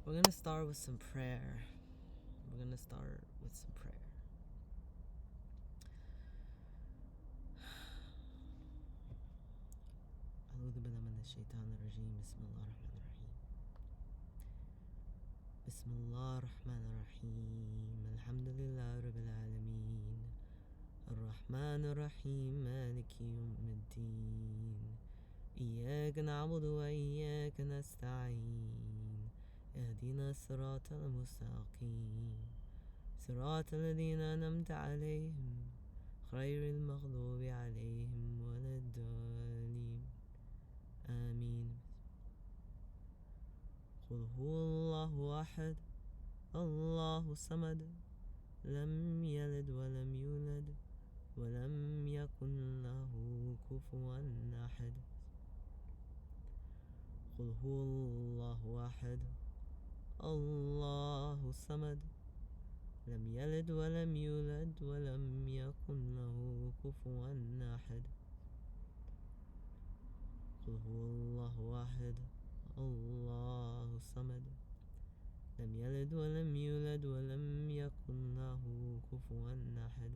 We're gonna start with some prayer. We're gonna start with some prayer. أعوذ بالله من الشيطان الرجيم. بسم الله الرحمن الرحيم. بسم الله الرحمن الرحيم. الحمد لله رب العالمين الرحمن الرحيم مالك يوم الدين إياك نعبد وإياك نستعين اهدنا الصراط المستقيم صراط الذين أنعمت عليهم غير المغضوب عليهم ولا الضالين آمين. قل هو الله أحد الله الصمد لم يلد ولم يولد ولم يكن له كفوا أحد. قل هو الله أحد الله الصمد لم يلد ولم يولد ولم يكن له كفوا أحد. قل هو الله أحد الله الصمد لم يلد ولم يولد ولم يكن له كفوا أحد.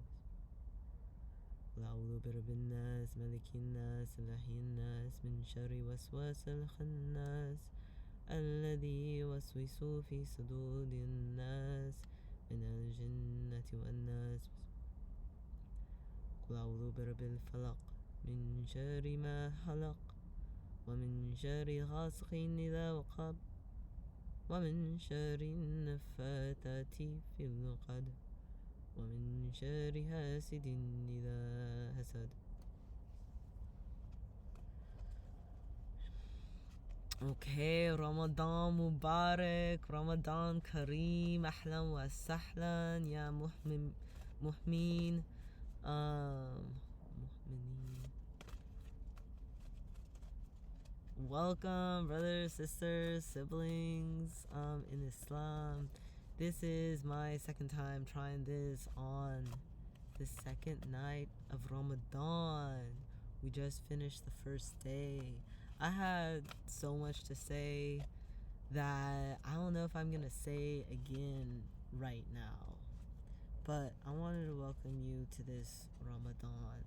قل أعوذ برب الناس ملك الناس إله الناس من شر وسواس الخناس الذي يوسوس في صدور الناس من الجنة والناس. قل أعوذ برب الفلق من شر ما خلق ومن شر غاسق إذا وقب ومن شر النفاثات في العقد ومن شر حاسد إذا حسد. Okay, Ramadan Mubarak, Ramadan Kareem, Ahlan wa Sahlan, Ya Muhmin, Muhmin, Welcome, brothers, sisters, siblings, in Islam. This is my second time trying this on the second night of Ramadan. We just finished the first day. I had so much to say that I don't know if I'm gonna say again right now. But I wanted to welcome you to this Ramadan.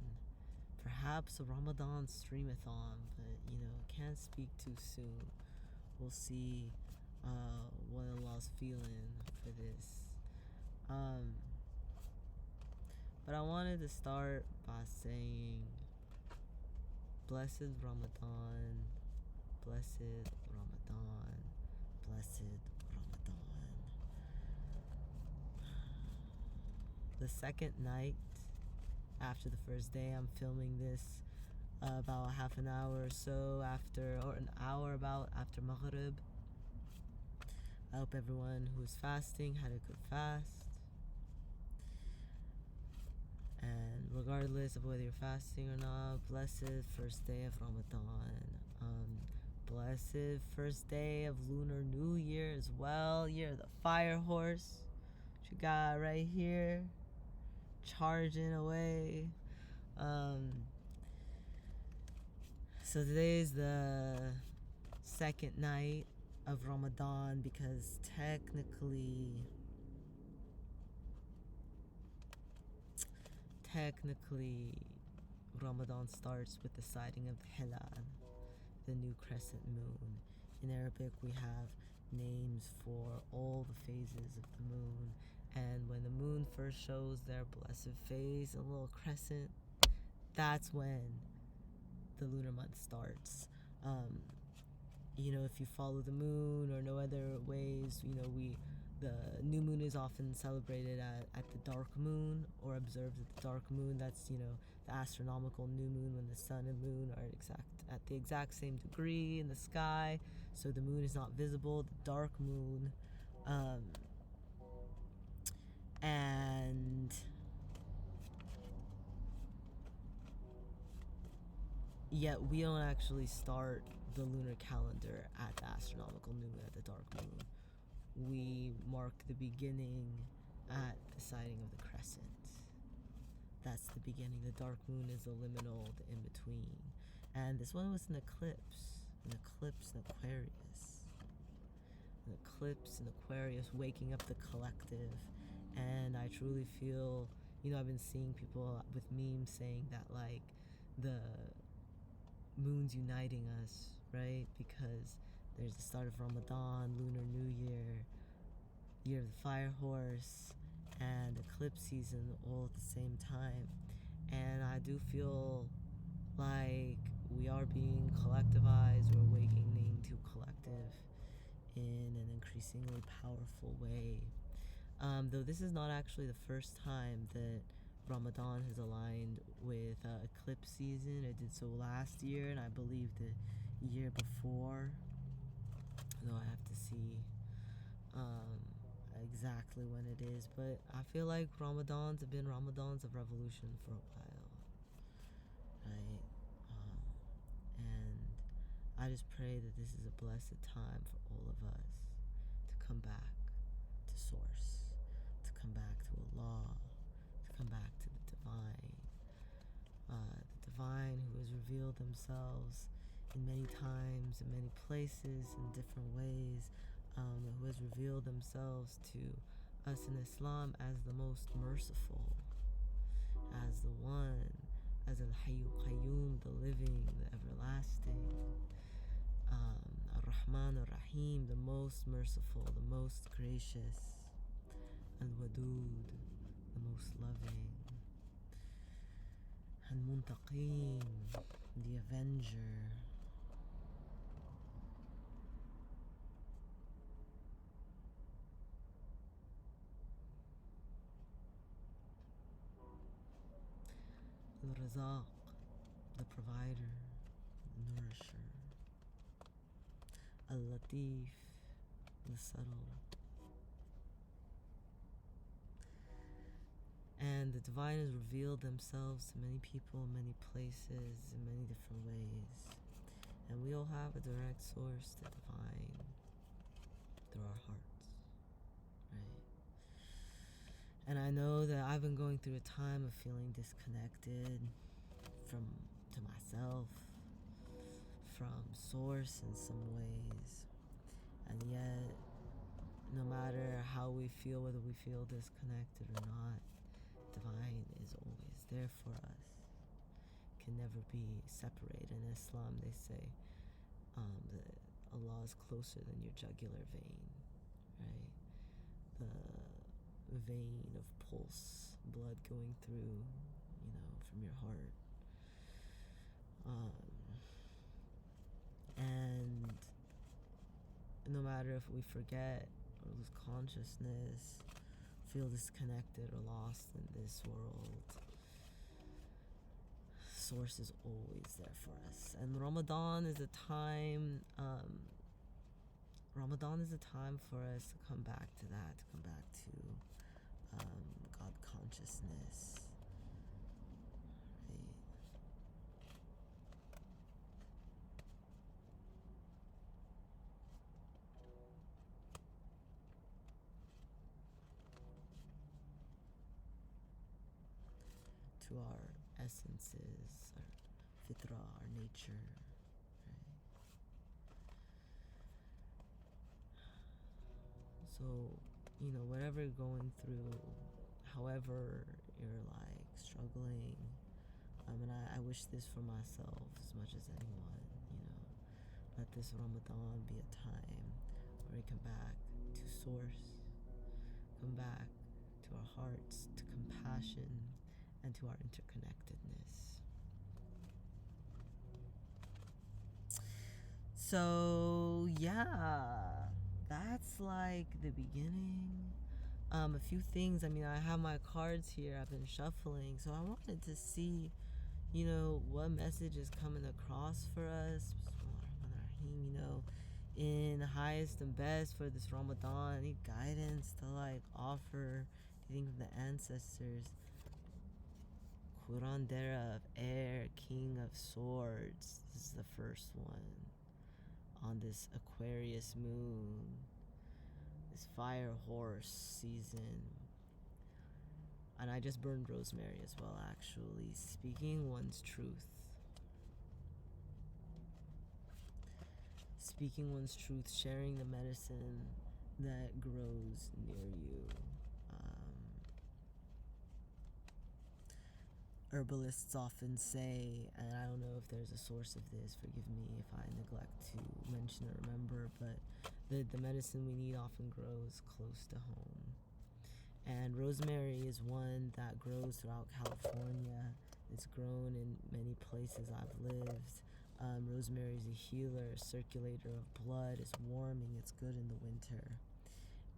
Perhaps a Ramadan streamathon, but can't speak too soon. We'll see what Allah's feeling for this. But I wanted to start by saying Blessed Ramadan, Blessed Ramadan, Blessed Ramadan. The second night after the first day, I'm filming this about half an hour or so after, or an hour about after Maghrib. I hope everyone who's fasting had a good fast. And regardless of whether you're fasting or not, blessed first day of Ramadan. Blessed first day of Lunar New Year as well. Year of the Fire Horse. What you got right here, charging away. So today's the second night of Ramadan because technically Ramadan starts with the sighting of the Hilal, the new crescent moon. In Arabic, we have names for all the phases of the moon, and when the moon first shows their blessed phase, a little crescent, that's when the lunar month starts. If you follow the moon or no other ways, the new moon is often celebrated at the dark moon or observed at the dark moon. That's the astronomical new moon when the sun and moon are at the exact same degree in the sky, so the moon is not visible. The dark moon, and yet we don't actually start the lunar calendar at the astronomical new moon, at the dark moon. We mark the beginning at the sighting of the crescent. That's the beginning. The dark moon is the liminal, the in-between. And this one was an eclipse in Aquarius. an eclipse in Aquarius, waking up the collective. And I truly feel, I've been seeing people with memes saying that, like, the moon's uniting us, right? Because there's the start of Ramadan, Lunar New Year, Year of the Fire Horse, and eclipse season all at the same time. And I do feel like we are being collectivized, we're awakening to collective in an increasingly powerful way. Though this is not actually the first time that Ramadan has aligned with eclipse season. It did so last year, and I believe the year before. Though I have to see exactly when it is, but I feel like Ramadans have been Ramadans of revolution for a while, right? And I just pray that this is a blessed time for all of us to come back to Source, to come back to Allah, to come back to the divine who has revealed themselves in many times, in many places, in different ways, who has revealed themselves to us in Islam as the most merciful, as the one, as Al-Hayyu Qayyum, the living, the everlasting, Ar-Rahman Ar-Rahim, the most merciful, the most gracious, Al-Wadud, the most loving, Al-Muntaqim, the avenger. Al-Razaq, the provider, the nourisher. Al-Latif, the subtle. And the divine has revealed themselves to many people, many places, in many different ways. And we all have a direct source to divine through our hearts, right? And I know that I've been going through a time of feeling disconnected to myself, from source in some ways. And yet, no matter how we feel, whether we feel disconnected or not, divine is always there for us. Can never be separated. In Islam, they say that Allah is closer than your jugular vein, right? The vein of pulse, blood going through, from your heart. And no matter if we forget or lose consciousness, feel disconnected or lost in this world, Source is always there for us. And Ramadan is a time for us to come back to that, to come back to God consciousness, right? To our essences, our fitra, our nature, right? So, whatever you're going through, however you're like struggling, and I wish this for myself as much as anyone, let this Ramadan be a time where we come back to Source, come back to our hearts, to compassion, and to our interconnectedness. So, yeah, that's like the beginning. A few things. I have my cards here. I've been shuffling, so I wanted to see, what message is coming across for us. In highest and best for this Ramadan. Any guidance to offer? Think of the ancestors. Kurandera of air, King of Swords. This is the first one on this Aquarius moon, this fire horse season. And I just burned rosemary as well, actually. Speaking one's truth. speaking one's truth, sharing the medicine that grows near you. Herbalists often say, and I don't know if there's a source of this, forgive me if I neglect to mention or remember, but the medicine we need often grows close to home. And rosemary is one that grows throughout California. It's grown in many places I've lived. Rosemary is a healer, a circulator of blood. It's warming. It's good in the winter.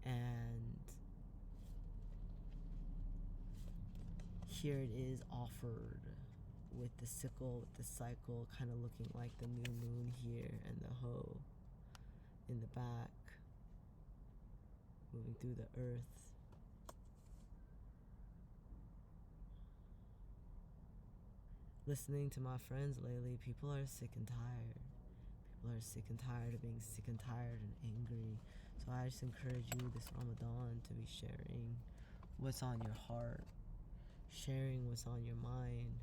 And here it is offered with the sickle, with the cycle, kind of looking like the new moon here, and the hoe in the back, moving through the earth. Listening to my friends lately, people are sick and tired. People are sick and tired of being sick and tired and angry. So I just encourage you this Ramadan to be sharing what's on your heart, sharing what's on your mind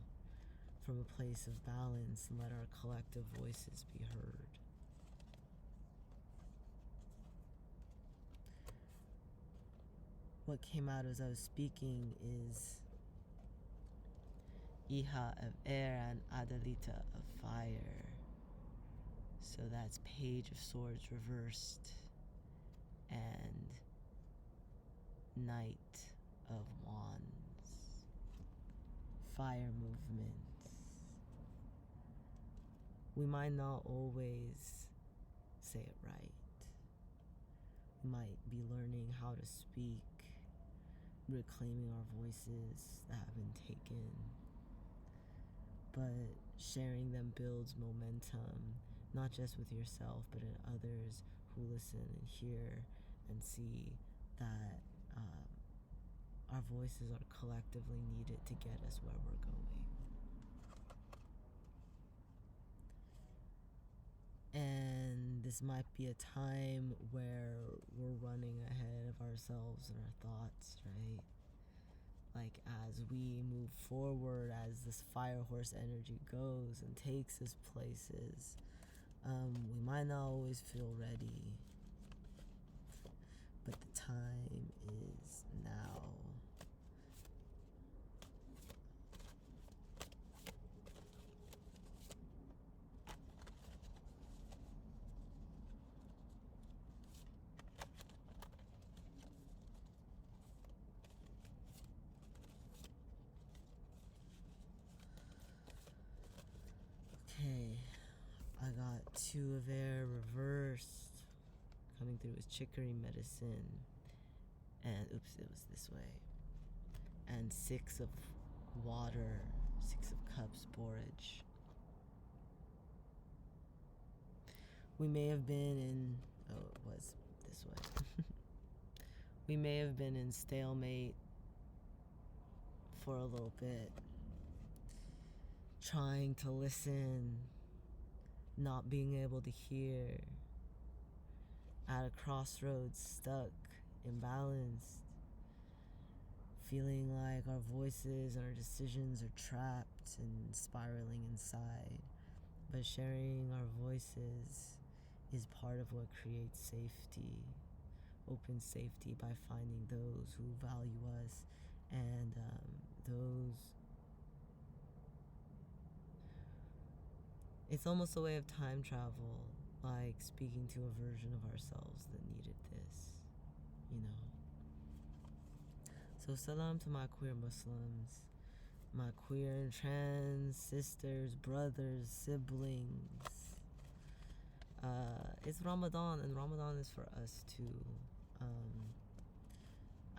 from a place of balance, and let our collective voices be heard. What came out as I was speaking is Iha of air and Adalita of fire. So that's Page of Swords reversed and Knight of Wands. Fire movements. We might not always say it right. We might be learning how to speak, reclaiming our voices that have been taken. But sharing them builds momentum, not just with yourself, but in others who listen and hear and see that our voices are collectively needed to get us where we're going. And this might be a time where we're running ahead of ourselves and our thoughts, right? Like as we move forward, as this fire horse energy goes and takes us places, we might not always feel ready, but the time is now. Okay, I got 2 of air reversed, coming through with chicory medicine, and oops, it was this way, and 6 of water, 6 of cups, borage. We may have been in, oh, it was this way. We may have been in stalemate for a little bit, trying to listen, not being able to hear, at a crossroads, stuck, imbalanced, feeling like our voices and our decisions are trapped and spiraling inside. But sharing our voices is part of what creates safety, open safety, by finding those who value us and those. It's almost a way of time travel, like speaking to a version of ourselves that needed this, you know. So salam to my queer Muslims, my queer and trans sisters, brothers, siblings. It's Ramadan, and Ramadan is for us too.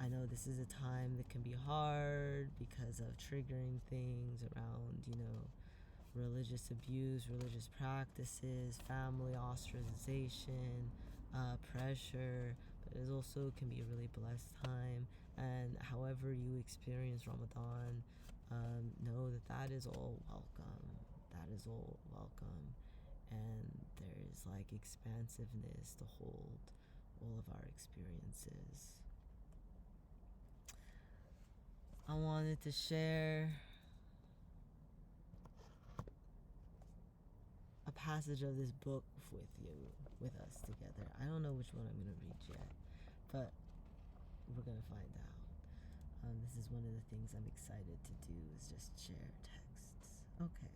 I know this is a time that can be hard because of triggering things around, you know, religious abuse, religious practices, family ostracization, pressure, but it also can be a really blessed time. And however you experience Ramadan, know that that is all welcome. That is all welcome. And there is like expansiveness to hold all of our experiences. I wanted to share a passage of this book with us together. I don't know which one I'm gonna read yet, but we're gonna find out. This is one of the things I'm excited to do, is just share texts. Okay.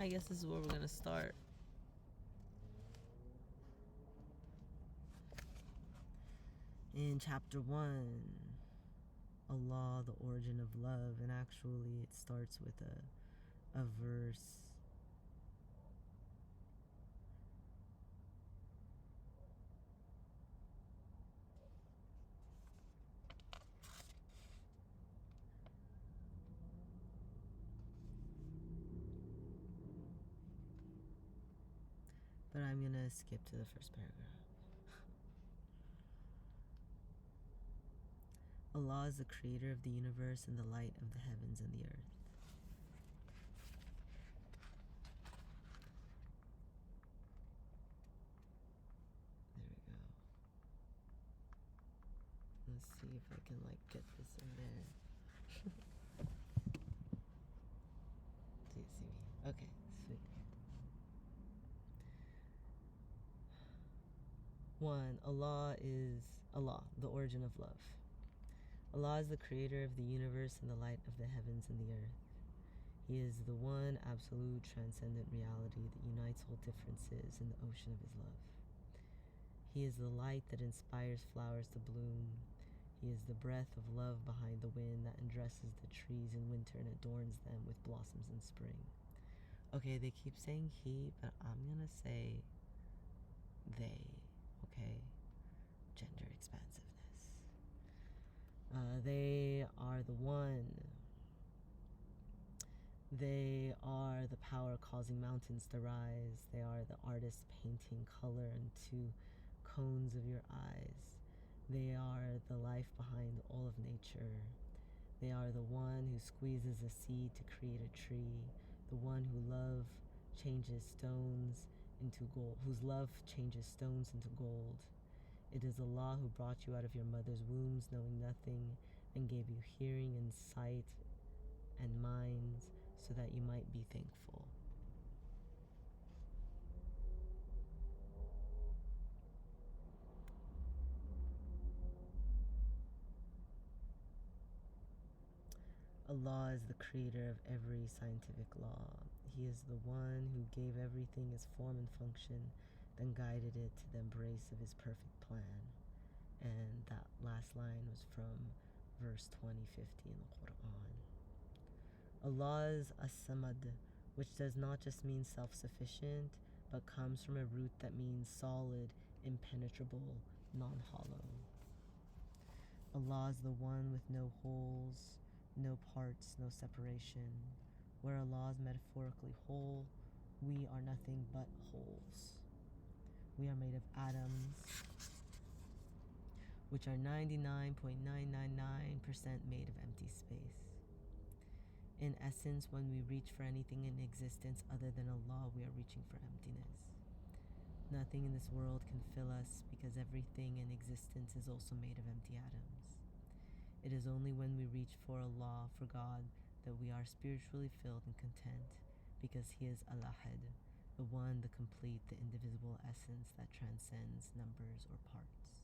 I guess this is where we're gonna start. In chapter 1, Allah, the origin of love, and actually it starts with a verse. But I'm gonna skip to the first paragraph. Allah is the creator of the universe and the light of the heavens and the earth. There we go. Let's see if I can get this in there. Do you see me? Okay, sweet. 1. Allah is Allah, the origin of love. Allah is the creator of the universe and the light of the heavens and the earth. He is the one absolute transcendent reality that unites all differences in the ocean of his love. He is the light that inspires flowers to bloom. He is the breath of love behind the wind that undresses the trees in winter and adorns them with blossoms in spring. Okay, they keep saying he, but I'm gonna say they, okay? Gender expansiveness. They are the one. They are the power causing mountains to rise. They are the artist painting color into cones of your eyes. They are the life behind all of nature. They are the one who squeezes a seed to create a tree. The one who love changes stones into gold, whose love changes stones into gold. It is Allah who brought you out of your mother's wombs knowing nothing and gave you hearing and sight and minds so that you might be thankful. Allah is the creator of every scientific law. He is the one who gave everything its form and function, then guided it to the embrace of his perfect plan. And that last line was from verse 2050 in the Quran. Allah is as-Samad, which does not just mean self-sufficient, but comes from a root that means solid, impenetrable, non-hollow. Allah is the one with no holes, no parts, no separation. Where Allah is metaphorically whole, we are nothing but holes. We are made of atoms, which are 99.999% made of empty space. In essence, when we reach for anything in existence other than Allah, we are reaching for emptiness. Nothing in this world can fill us because everything in existence is also made of empty atoms. It is only when we reach for Allah, for God, that we are spiritually filled and content, because He is Al-Ahad, the one, the complete, the indivisible essence that transcends numbers or parts.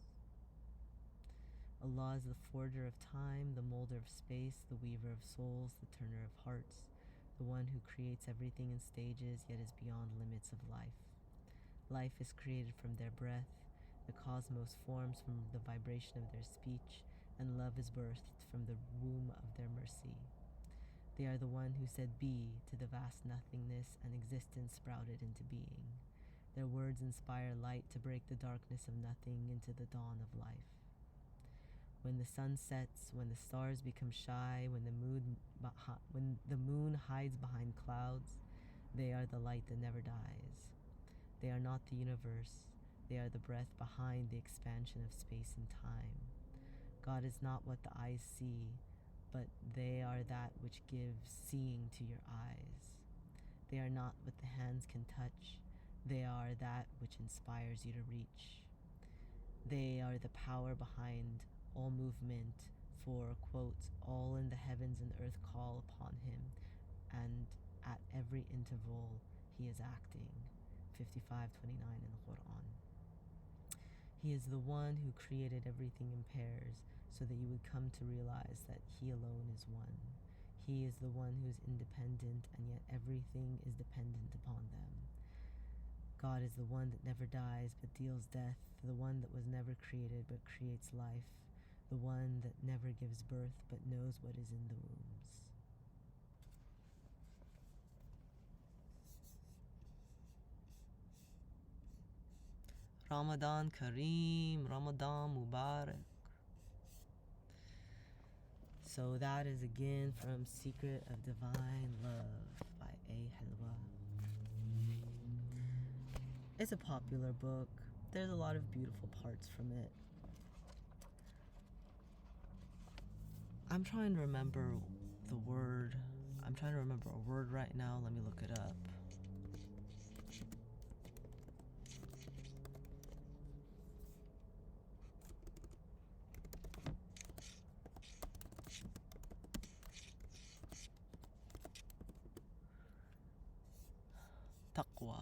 Allah is the forger of time, the molder of space, the weaver of souls, the turner of hearts, the one who creates everything in stages yet is beyond limits of life. Life is created from their breath, the cosmos forms from the vibration of their speech, and love is birthed from the womb of their mercy. They are the one who said be to the vast nothingness, and existence sprouted into being. Their words inspire light to break the darkness of nothing into the dawn of life. When the sun sets, when the stars become shy, when the moon hides behind clouds, they are the light that never dies. They are not the universe. They are the breath behind the expansion of space and time. God is not what the eyes see, but they are that which gives seeing to your eyes. They are not what the hands can touch. They are that which inspires you to reach. They are the power behind all movement, for, quote, all in the heavens and earth call upon him, and at every interval he is acting. 55:29 in the Quran. He is the one who created everything in pairs so that you would come to realize that he alone is one. He is the one who is independent, and yet everything is dependent upon them. God is the one that never dies but deals death, the one that was never created but creates life, the one that never gives birth but knows what is in the wombs. Ramadan Kareem, Ramadan Mubarak. So that is again from Secret of Divine Love by A. Helwa. It's a popular book. There's a lot of beautiful parts from it. I'm trying to remember the word. I'm trying to remember a word right now. Let me look it up. Taqwa.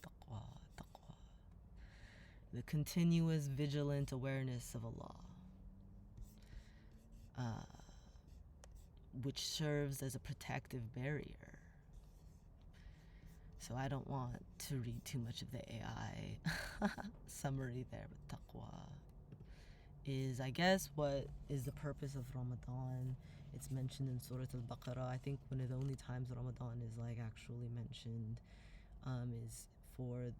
Taqwa. Taqwa. The continuous vigilant awareness of Allah. Which serves as a protective barrier. So I don't want to read too much of the AI summary there, but taqwa is, I guess, what is the purpose of Ramadan. It's mentioned in Surah Al-Baqarah. I think one of the only times Ramadan is like actually mentioned is for,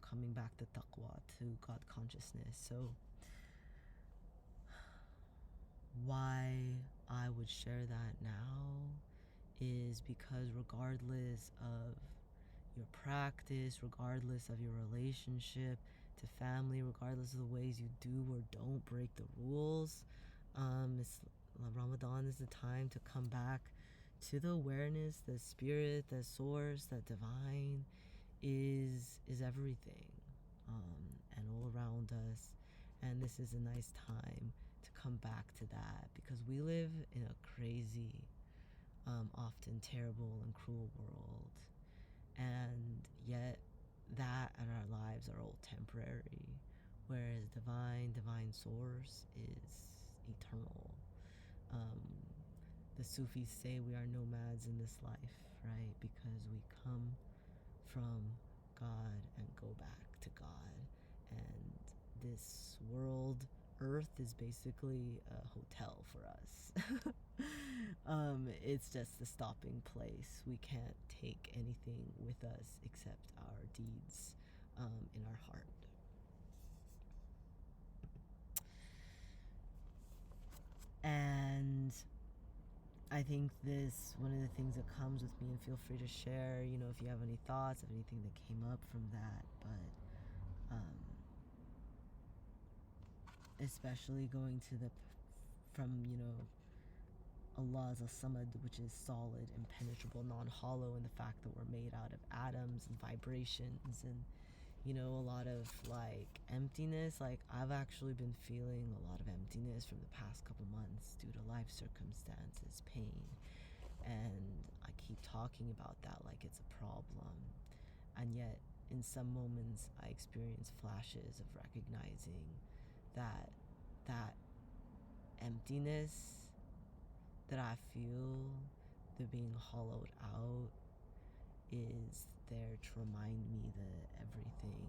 coming back to taqwa, to God consciousness. So why I would share that now is because regardless of your practice, regardless of your relationship to family, regardless of the ways you do or don't break the rules, Ramadan is the time to come back to the awareness, the spirit, the source, the divine is everything, and all around us. And this is a nice time to come back to that, because we live in a crazy, often terrible and cruel world, and yet that and our lives are all temporary, whereas divine source is eternal. The Sufis say we are nomads in this life, right? Because we come from God and go back to God, and this world, Earth, is basically a hotel for us. It's just a stopping place. We can't take anything with us except our deeds in our heart. And I think one of the things that comes with me, and feel free to share, if you have any thoughts of anything that came up from that, but especially going from Allah as a samad, which is solid, impenetrable, non-hollow, and the fact that we're made out of atoms and vibrations and a lot of like emptiness. Like, I've actually been feeling a lot of emptiness from the past couple months due to life circumstances, pain, and I keep talking about that like it's a problem, and yet in some moments I experience flashes of recognizing that emptiness that I feel, the being hollowed out, is there to remind me that everything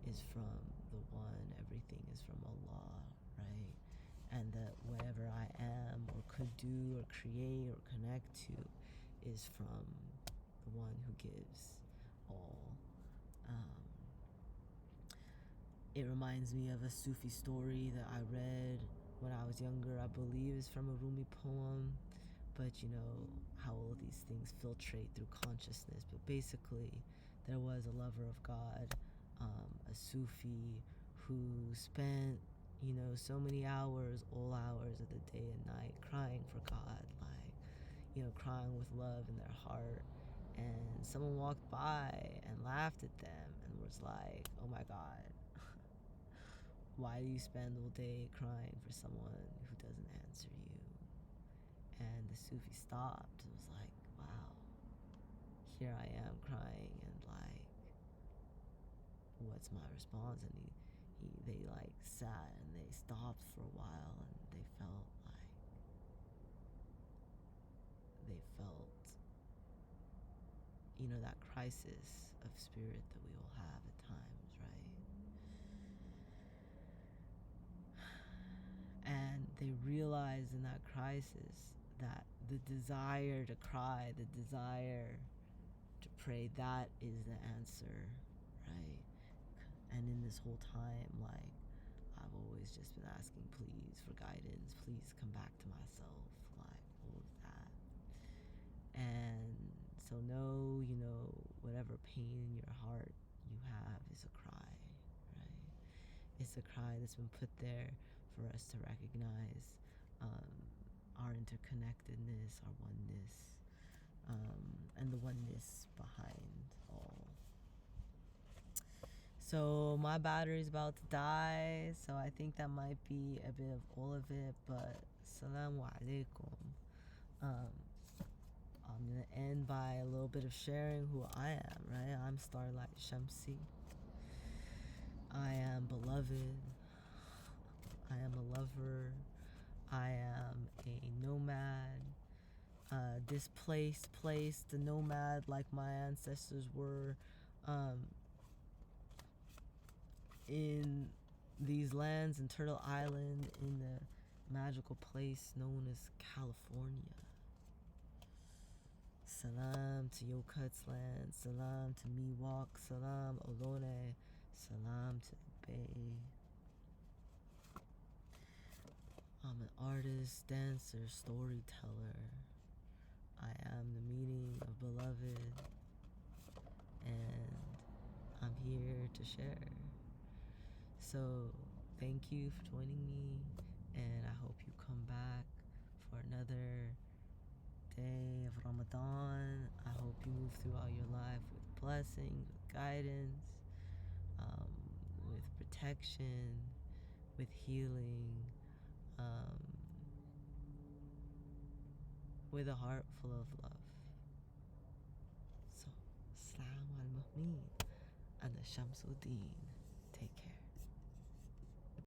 is from the one, everything is from Allah, right? And that whatever I am or could do or create or connect to is from the one who gives all. It reminds me of a Sufi story that I read when I was younger. I believe it's from a Rumi poem, but you know how all these things filtrate through consciousness. But basically, there was a lover of God, a Sufi, who spent, you know, so many hours, all hours of the day and night, crying for God, like, you know, crying with love in their heart. And someone walked by and laughed at them and was like, oh my God, why do you spend all day crying for someone who doesn't answer you? And the Sufi stopped and was like, wow, here I am crying, and like, what's my response? And they like sat and they stopped for a while, and they felt, you know, that crisis of spirit that we all have at times, right? And they realized in that crisis that the desire to cry, the desire to pray, that is the answer, right? And in this whole time, like, I've always just been asking, please, for guidance, please come back to myself, like, all of that. And so know, you know, whatever pain in your heart you have is a cry, right? It's a cry that's been put there for us to recognize our interconnectedness, our oneness, and the oneness behind all. So my battery's about to die, so I think that might be a bit of all of it, but Assalamu alaikum. I'm going to end by a little bit of sharing who I am, right? I'm Starlight Shamsi. I am beloved. I am a lover. I am a nomad. Displaced, placed, a nomad like my ancestors were in these lands in Turtle Island, in the magical place known as California. Salam to Yokut's land, salam to Miwok, salam Olone, salam to the Bay. I'm an artist, dancer, storyteller. I am the meaning of beloved, and I'm here to share. So thank you for joining me, and I hope you come back for another day of Ramadan. I hope you move throughout your life with blessings, with guidance, with protection, with healing, with a heart full of love. So, Salam al-Mu'min and Shamsuddin.